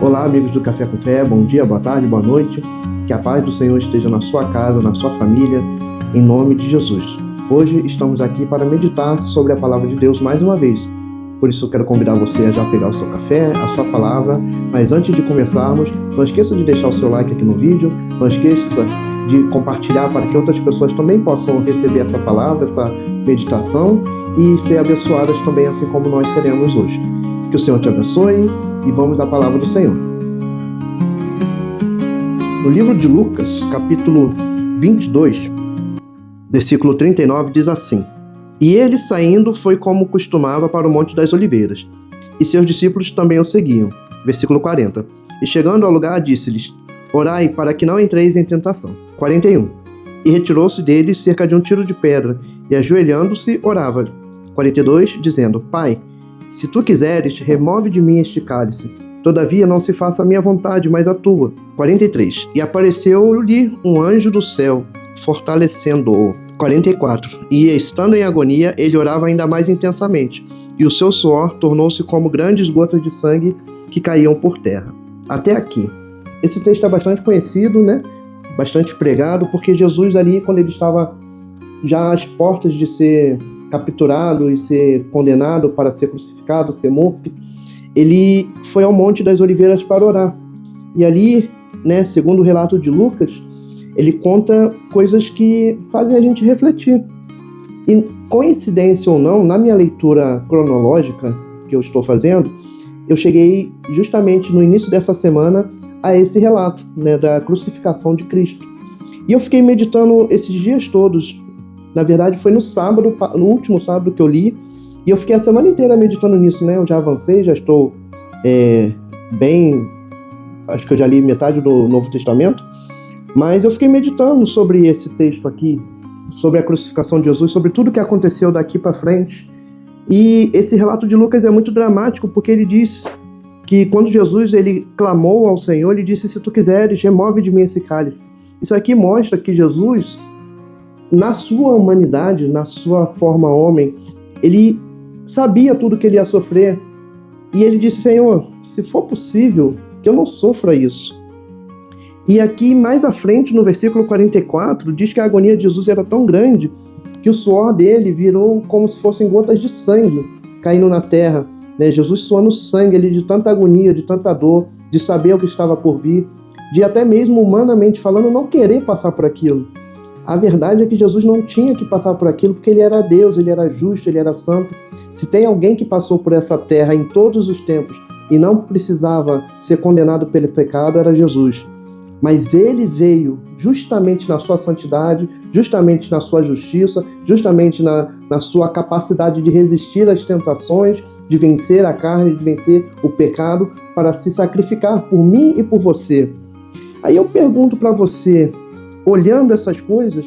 Olá, amigos do Café com Fé, bom dia, boa tarde, boa noite. Que a paz do Senhor esteja na sua casa, na sua família, em nome de Jesus. Hoje estamos aqui para meditar sobre a palavra de Deus mais uma vez. Por isso eu quero convidar você a já pegar o seu café, a sua palavra. Mas antes de começarmos, não esqueça de deixar o seu like aqui no vídeo, não esqueça de compartilhar para que outras pessoas também possam receber essa palavra, essa meditação e ser abençoadas também, assim como nós seremos hoje. Que o Senhor te abençoe e vamos à palavra do Senhor. No livro de Lucas, capítulo 22, versículo 39, diz assim: E ele, saindo, foi como costumava para o Monte das Oliveiras, e seus discípulos também o seguiam. Versículo 40. E chegando ao lugar, disse-lhes: Orai para que não entreis em tentação. 41. E retirou-se deles cerca de um tiro de pedra, e ajoelhando-se, orava. 42, dizendo: Pai, se tu quiseres, remove de mim este cálice. Todavia não se faça a minha vontade, mas a tua. 43. E apareceu-lhe um anjo do céu, fortalecendo-o. 44. E estando em agonia, ele orava ainda mais intensamente, e o seu suor tornou-se como grandes gotas de sangue que caíam por terra. Até aqui. Esse texto é bastante conhecido, né? Bastante pregado, porque Jesus ali, quando ele estava já às portas de ser capturado e ser condenado para ser crucificado, ser morto, ele foi ao Monte das Oliveiras para orar. E ali, né, segundo o relato de Lucas, ele conta coisas que fazem a gente refletir. E, coincidência ou não, na minha leitura cronológica que eu estou fazendo, eu cheguei justamente no início dessa semana a esse relato, né, da crucificação de Cristo. E eu fiquei meditando esses dias todos. Na verdade, foi no sábado, no último sábado que eu li, e eu fiquei a semana inteira meditando nisso, né? Eu já avancei, já estou bem... Acho que eu já li metade do Novo Testamento, mas eu fiquei meditando sobre esse texto aqui, sobre a crucificação de Jesus, sobre tudo que aconteceu daqui para frente. E esse relato de Lucas é muito dramático, porque ele diz que quando Jesus ele clamou ao Senhor, ele disse: se tu quiseres, remove de mim esse cálice. Isso aqui mostra que Jesus, na sua humanidade, na sua forma homem, ele sabia tudo que ele ia sofrer. E ele disse: Senhor, se for possível, que eu não sofra isso. E aqui, mais à frente, no versículo 44, diz que a agonia de Jesus era tão grande que o suor dele virou como se fossem gotas de sangue caindo na terra. Né? Jesus suando sangue ali de tanta agonia, de tanta dor, de saber o que estava por vir, de até mesmo humanamente falando, não querer passar por aquilo. A verdade é que Jesus não tinha que passar por aquilo porque ele era Deus, ele era justo, ele era santo. Se tem alguém que passou por essa terra em todos os tempos e não precisava ser condenado pelo pecado, era Jesus. Mas ele veio justamente na sua santidade, justamente na sua justiça, justamente na sua capacidade de resistir às tentações, de vencer a carne, de vencer o pecado, para se sacrificar por mim e por você. Aí eu pergunto para você, olhando essas coisas,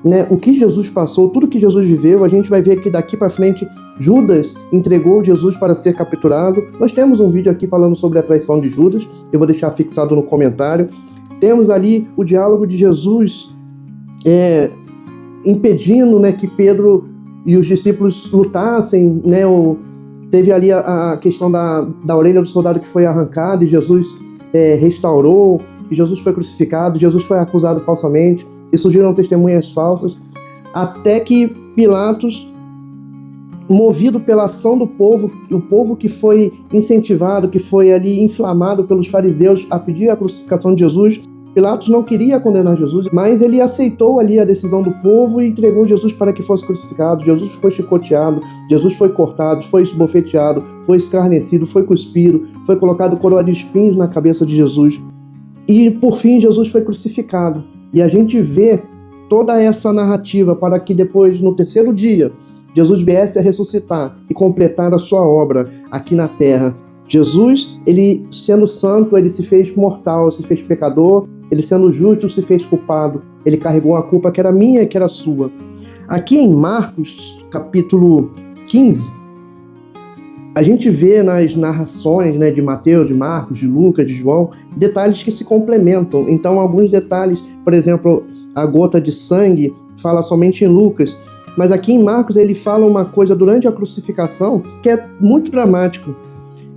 né, o que Jesus passou, tudo que Jesus viveu, a gente vai ver que daqui para frente Judas entregou Jesus para ser capturado. Nós temos um vídeo aqui falando sobre a traição de Judas, eu vou deixar fixado no comentário. Temos ali o diálogo de Jesus impedindo, né, que Pedro e os discípulos lutassem, né, teve ali a questão da orelha do soldado que foi arrancada e Jesus restaurou. E Jesus foi crucificado, Jesus foi acusado falsamente, e surgiram testemunhas falsas, até que Pilatos, movido pela ação do povo, o povo que foi incentivado, que foi ali inflamado pelos fariseus a pedir a crucificação de Jesus, Pilatos não queria condenar Jesus, mas ele aceitou ali a decisão do povo e entregou Jesus para que fosse crucificado. Jesus foi chicoteado, Jesus foi cortado, foi esbofeteado, foi escarnecido, foi cuspido, foi colocado coroa de espinhos na cabeça de Jesus. E, por fim, Jesus foi crucificado. E a gente vê toda essa narrativa para que depois, no terceiro dia, Jesus viesse a ressuscitar e completar a sua obra aqui na terra. Jesus, ele sendo santo, ele se fez mortal, se fez pecador. Ele sendo justo, se fez culpado. Ele carregou a culpa que era minha e que era sua. Aqui em Marcos, capítulo 15, a gente vê nas narrações, né, de Mateus, de Marcos, de Lucas, de João, detalhes que se complementam. Então, alguns detalhes, por exemplo, a gota de sangue, fala somente em Lucas. Mas aqui em Marcos ele fala uma coisa durante a crucificação que é muito dramático.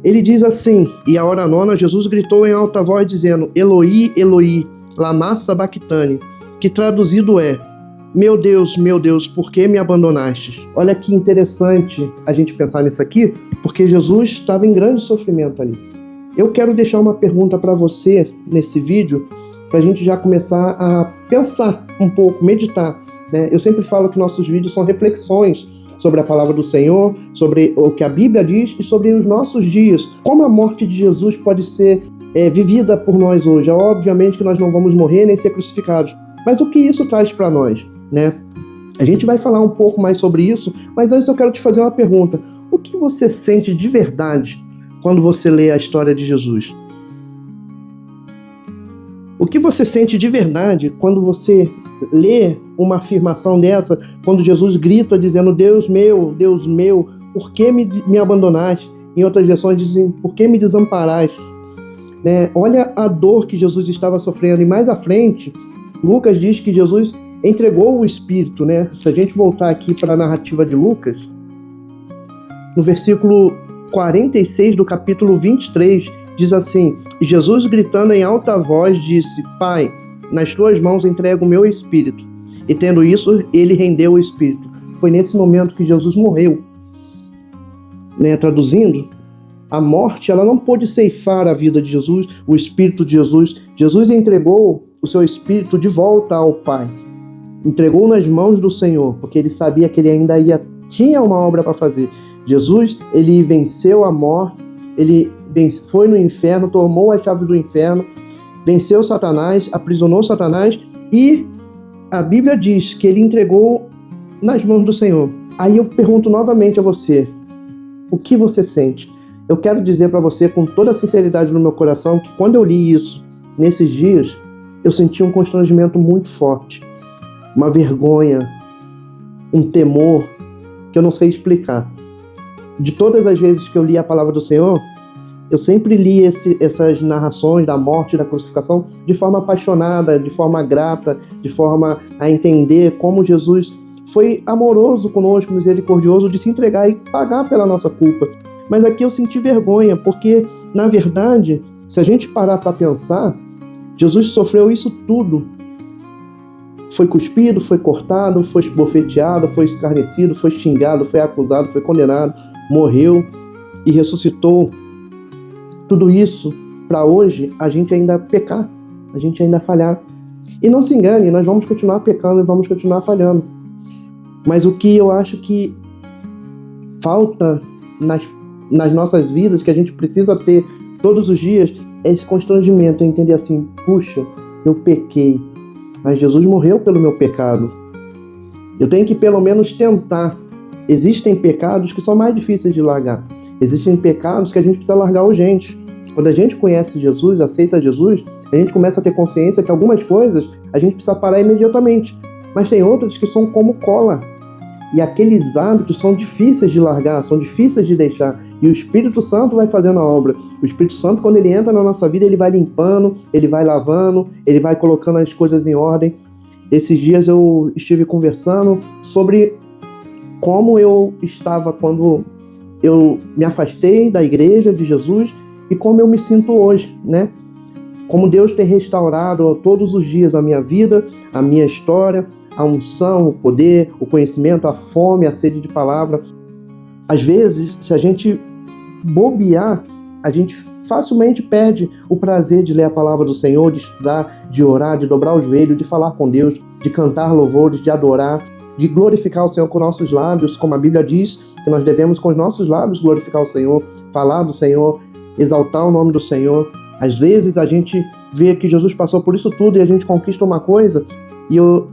Ele diz assim: e a hora nona, Jesus gritou em alta voz, dizendo: Eloi, Eloi, lama sabachthani, que traduzido é: meu Deus, por que me abandonastes? Olha que interessante a gente pensar nisso aqui, porque Jesus estava em grande sofrimento ali. Eu quero deixar uma pergunta para você nesse vídeo, para a gente já começar a pensar um pouco, meditar, né? Eu sempre falo que nossos vídeos são reflexões sobre a palavra do Senhor, sobre o que a Bíblia diz e sobre os nossos dias. Como a morte de Jesus pode ser vivida por nós hoje? Obviamente que nós não vamos morrer nem ser crucificados, mas o que isso traz para nós, né? A gente vai falar um pouco mais sobre isso, mas antes eu quero te fazer uma pergunta. O que você sente de verdade quando você lê a história de Jesus? O que você sente de verdade quando você lê uma afirmação dessa, quando Jesus grita dizendo: Deus meu, por que me abandonaste? Em outras versões dizem: por que me desamparaste? Né? Olha a dor que Jesus estava sofrendo. E mais à frente, Lucas diz que Jesus entregou o Espírito, né? Se a gente voltar aqui para a narrativa de Lucas, no versículo 46 do capítulo 23, diz assim: e Jesus, gritando em alta voz, disse: Pai, nas tuas mãos entrego o meu espírito. E tendo isso, ele rendeu o espírito. Foi nesse momento que Jesus morreu. Né? Traduzindo, a morte ela não pôde ceifar a vida de Jesus, o espírito de Jesus. Jesus entregou o seu espírito de volta ao Pai. Entregou nas mãos do Senhor, porque ele sabia que ele ainda tinha uma obra para fazer. Jesus, ele venceu a morte, ele foi no inferno, tomou a chave do inferno, venceu Satanás, aprisionou Satanás, e a Bíblia diz que ele entregou nas mãos do Senhor. Aí eu pergunto novamente a você: o que você sente? Eu quero dizer para você com toda a sinceridade no meu coração que quando eu li isso, nesses dias, eu senti um constrangimento muito forte, uma vergonha, um temor que eu não sei explicar. De todas as vezes que eu li a palavra do Senhor, eu sempre li essas narrações da morte e da crucificação de forma apaixonada, de forma grata, de forma a entender como Jesus foi amoroso conosco, misericordioso, de se entregar e pagar pela nossa culpa. Mas aqui eu senti vergonha, porque, na verdade, se a gente parar para pensar, Jesus sofreu isso tudo. Foi cuspido, foi cortado, foi esbofeteado, foi escarnecido, foi xingado, foi acusado, foi condenado, morreu e ressuscitou. Tudo isso para hoje a gente ainda pecar, a gente ainda falhar. E não se engane, nós vamos continuar pecando e vamos continuar falhando. Mas o que eu acho que falta nas nossas vidas, que a gente precisa ter todos os dias, é esse constrangimento, é entender assim: puxa, eu pequei, mas Jesus morreu pelo meu pecado. Eu tenho que pelo menos tentar. Existem pecados que são mais difíceis de largar. Existem pecados que a gente precisa largar urgente. Quando a gente conhece Jesus, aceita Jesus, a gente começa a ter consciência que algumas coisas a gente precisa parar imediatamente. Mas tem outras que são como cola. E aqueles hábitos são difíceis de largar, são difíceis de deixar. E o Espírito Santo vai fazendo a obra. O Espírito Santo, quando ele entra na nossa vida, ele vai limpando, ele vai lavando, ele vai colocando as coisas em ordem. Esses dias eu estive conversando sobre como eu estava quando eu me afastei da igreja de Jesus e como eu me sinto hoje, né? Como Deus tem restaurado todos os dias a minha vida, a minha história, a unção, o poder, o conhecimento, a fome, a sede de palavra. Às vezes, se a gente bobear, a gente facilmente perde o prazer de ler a palavra do Senhor, de estudar, de orar, de dobrar o joelho, de falar com Deus, de cantar louvores, de adorar, de glorificar o Senhor com nossos lábios, como a Bíblia diz que nós devemos com os nossos lábios glorificar o Senhor, falar do Senhor, exaltar o nome do Senhor. Às vezes a gente vê que Jesus passou por isso tudo e a gente conquista uma coisa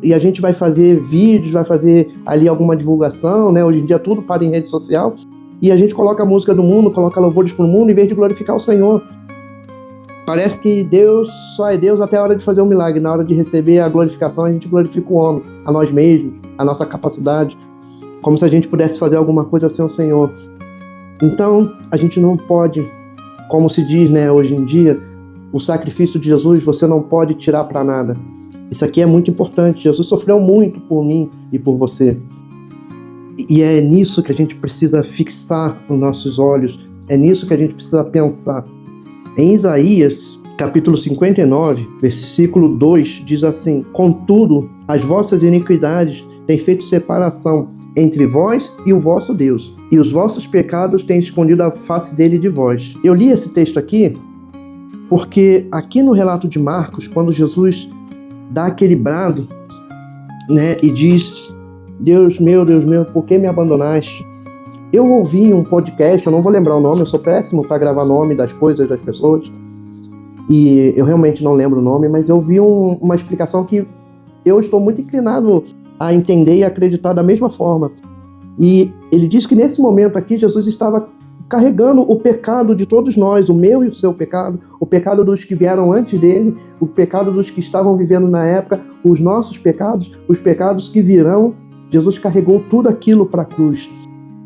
e a gente vai fazer vídeos, vai fazer ali alguma divulgação, né? Hoje em dia tudo para em rede social e a gente coloca a música do mundo, coloca louvores para o mundo em vez de glorificar o Senhor. Parece que Deus só é Deus até a hora de fazer um milagre. Na hora de receber a glorificação, a gente glorifica o homem, a nós mesmos, a nossa capacidade, como se a gente pudesse fazer alguma coisa sem o Senhor. Então, a gente não pode, como se diz, né, hoje em dia, o sacrifício de Jesus você não pode tirar para nada. Isso aqui é muito importante. Jesus sofreu muito por mim e por você. E é nisso que a gente precisa fixar os nossos olhos, É nisso que a gente precisa pensar. Em Isaías, capítulo 59, versículo 2, diz assim: contudo, as vossas iniquidades têm feito separação entre vós e o vosso Deus, e os vossos pecados têm escondido a face dele de vós. Eu li esse texto aqui porque aqui no relato de Marcos, quando Jesus dá aquele brado, né, e diz: Deus meu, por que me abandonaste? Eu ouvi um podcast, eu não vou lembrar o nome, eu sou péssimo para gravar nome das coisas, das pessoas, e eu realmente não lembro o nome, mas eu vi uma explicação que eu estou muito inclinado a entender e acreditar da mesma forma. E ele diz que nesse momento aqui, Jesus estava carregando o pecado de todos nós, o meu e o seu pecado, o pecado dos que vieram antes dele, o pecado dos que estavam vivendo na época, os nossos pecados, os pecados que virão. Jesus carregou tudo aquilo para a cruz.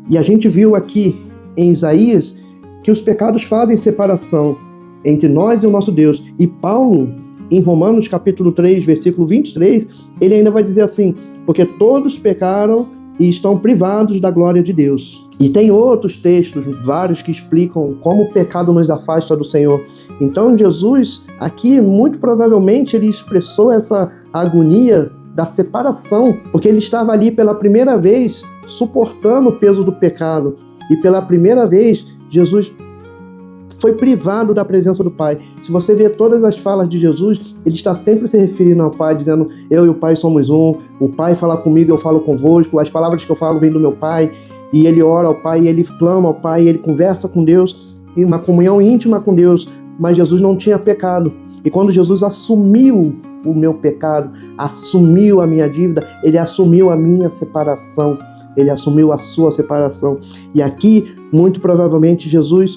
E a gente viu aqui em Isaías que os pecados fazem separação entre nós e o nosso Deus. E Paulo, em Romanos capítulo 3, versículo 23, ele ainda vai dizer assim: porque todos pecaram e estão privados da glória de Deus. E tem outros textos, vários, que explicam como o pecado nos afasta do Senhor. Então Jesus, aqui, muito provavelmente, ele expressou essa agonia da separação, porque ele estava ali pela primeira vez suportando o peso do pecado. E pela primeira vez, Jesus foi privado da presença do Pai. Se você vê todas as falas de Jesus, ele está sempre se referindo ao Pai, dizendo: eu e o Pai somos um, o Pai fala comigo, eu falo convosco, as palavras que eu falo vêm do meu Pai. E ele ora ao Pai, e ele clama ao Pai, e ele conversa com Deus, em uma comunhão íntima com Deus. Mas Jesus não tinha pecado. E quando Jesus assumiu o meu pecado, assumiu a minha dívida, ele assumiu a minha separação, ele assumiu a sua separação. E aqui, muito provavelmente, Jesus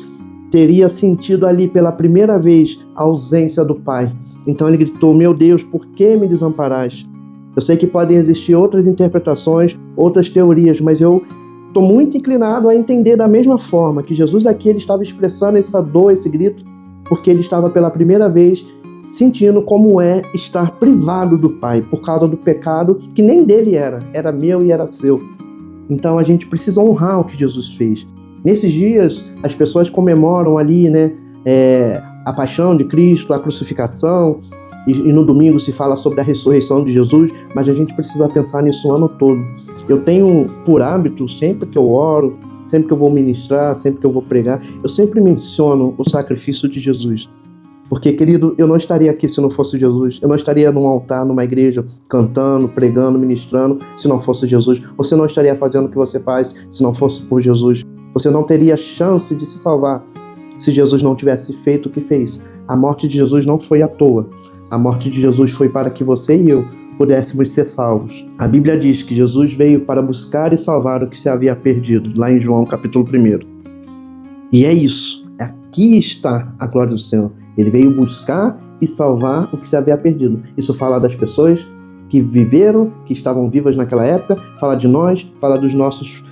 teria sentido ali pela primeira vez a ausência do Pai. Então ele gritou: meu Deus, por que me desamparaste? Eu sei que podem existir outras interpretações, outras teorias, mas eu estou muito inclinado a entender da mesma forma que Jesus aqui ele estava expressando essa dor, esse grito, porque ele estava pela primeira vez sentindo como é estar privado do Pai, por causa do pecado que nem dele era meu e era seu. Então a gente precisa honrar o que Jesus fez. Nesses dias, as pessoas comemoram ali, né, a paixão de Cristo, a crucificação, e no domingo se fala sobre a ressurreição de Jesus, mas a gente precisa pensar nisso o ano todo. Eu tenho por hábito, sempre que eu oro, sempre que eu vou ministrar, sempre que eu vou pregar, eu sempre menciono o sacrifício de Jesus. Porque, querido, eu não estaria aqui se não fosse Jesus. Eu não estaria num altar, numa igreja, cantando, pregando, ministrando, se não fosse Jesus. Você não estaria fazendo o que você faz se não fosse por Jesus. Você não teria chance de se salvar se Jesus não tivesse feito o que fez. A morte de Jesus não foi à toa. A morte de Jesus foi para que você e eu pudéssemos ser salvos. A Bíblia diz que Jesus veio para buscar e salvar o que se havia perdido, lá em João capítulo 1. E é isso. Aqui está a glória do Senhor. Ele veio buscar e salvar o que se havia perdido. Isso fala das pessoas que viveram, que estavam vivas naquela época, fala de nós, fala dos nossos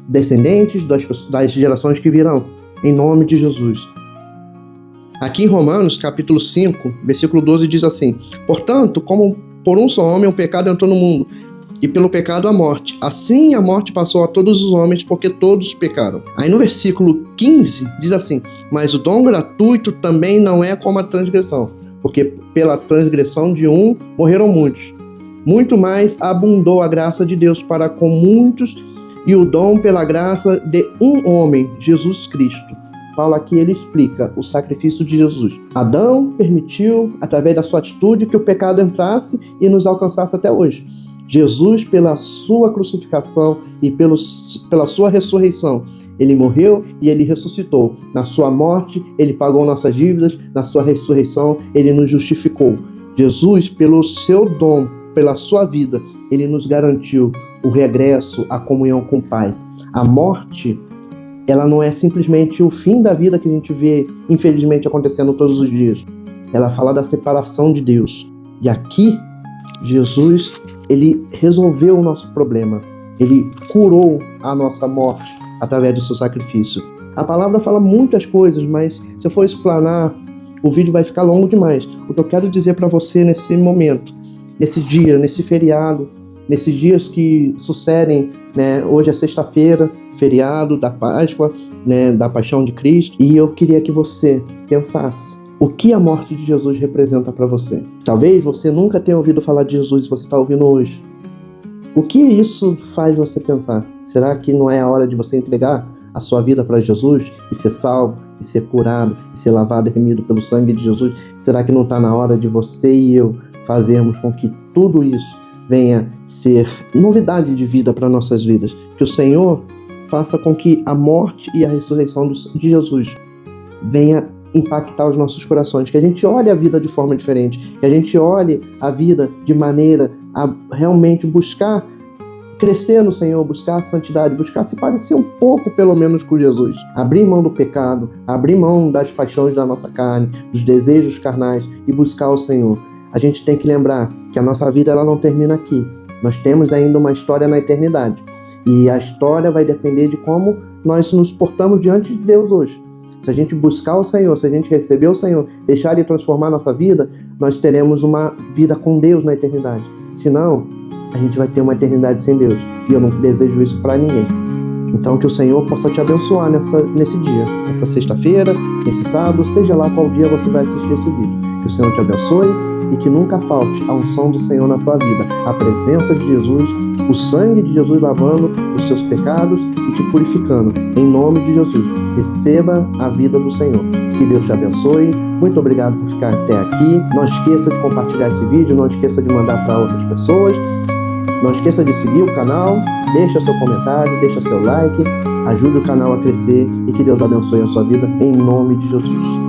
descendentes, das gerações que virão, em nome de Jesus. Aqui em Romanos, capítulo 5, versículo 12, diz assim: portanto, como por um só homem o pecado entrou no mundo, e pelo pecado a morte, assim a morte passou a todos os homens, porque todos pecaram. Aí no versículo 15, diz assim: mas o dom gratuito também não é como a transgressão, porque pela transgressão de um morreram muitos. Muito mais abundou a graça de Deus para com muitos, e o dom pela graça de um homem, Jesus Cristo. Paulo aqui ele explica o sacrifício de Jesus. Adão permitiu, através da sua atitude, que o pecado entrasse e nos alcançasse até hoje. Jesus, pela sua crucificação e pela sua ressurreição, ele morreu e ele ressuscitou. Na sua morte, ele pagou nossas dívidas. Na sua ressurreição, ele nos justificou. Jesus, pelo seu dom, pela sua vida, ele nos garantiu o regresso à comunhão com o Pai. A morte, ela não é simplesmente o fim da vida que a gente vê, infelizmente, acontecendo todos os dias. Ela fala da separação de Deus. E aqui, Jesus, ele resolveu o nosso problema. Ele curou a nossa morte através do seu sacrifício. A palavra fala muitas coisas, mas se eu for explanar, o vídeo vai ficar longo demais. O que eu quero dizer para você nesse momento, nesse dia, nesse feriado, nesses dias que sucedem, né? Hoje é sexta-feira, feriado da Páscoa, né? Da Paixão de Cristo. E eu queria que você pensasse: o que a morte de Jesus representa para você? Talvez você nunca tenha ouvido falar de Jesus e você está ouvindo hoje. O que isso faz você pensar? Será que não é a hora de você entregar a sua vida para Jesus e ser salvo, e ser curado, e ser lavado e remido pelo sangue de Jesus? Será que não está na hora de você e eu fazermos com que tudo isso venha ser novidade de vida para nossas vidas? Que o Senhor faça com que a morte e a ressurreição de Jesus venha impactar os nossos corações, que a gente olhe a vida de forma diferente, que a gente olhe a vida de maneira a realmente buscar crescer no Senhor, buscar a santidade, buscar se parecer um pouco, pelo menos, com Jesus. Abrir mão do pecado, abrir mão das paixões da nossa carne, dos desejos carnais e buscar o Senhor. A gente tem que lembrar que a nossa vida ela não termina aqui. Nós temos ainda uma história na eternidade. E a história vai depender de como nós nos portamos diante de Deus hoje. Se a gente buscar o Senhor, se a gente receber o Senhor, deixar Ele transformar a nossa vida, nós teremos uma vida com Deus na eternidade. Senão, a gente vai ter uma eternidade sem Deus. E eu não desejo isso para ninguém. Então, que o Senhor possa te abençoar nesse dia, nessa sexta-feira, nesse sábado, seja lá qual dia você vai assistir esse vídeo. Que o Senhor te abençoe e que nunca falte a unção do Senhor na tua vida, a presença de Jesus, o sangue de Jesus lavando os seus pecados e te purificando. Em nome de Jesus, receba a vida do Senhor. Que Deus te abençoe. Muito obrigado por ficar até aqui. Não esqueça de compartilhar esse vídeo, não esqueça de mandar para outras pessoas. Não esqueça de seguir o canal, deixa seu comentário, deixa seu like, ajude o canal a crescer e que Deus abençoe a sua vida em nome de Jesus.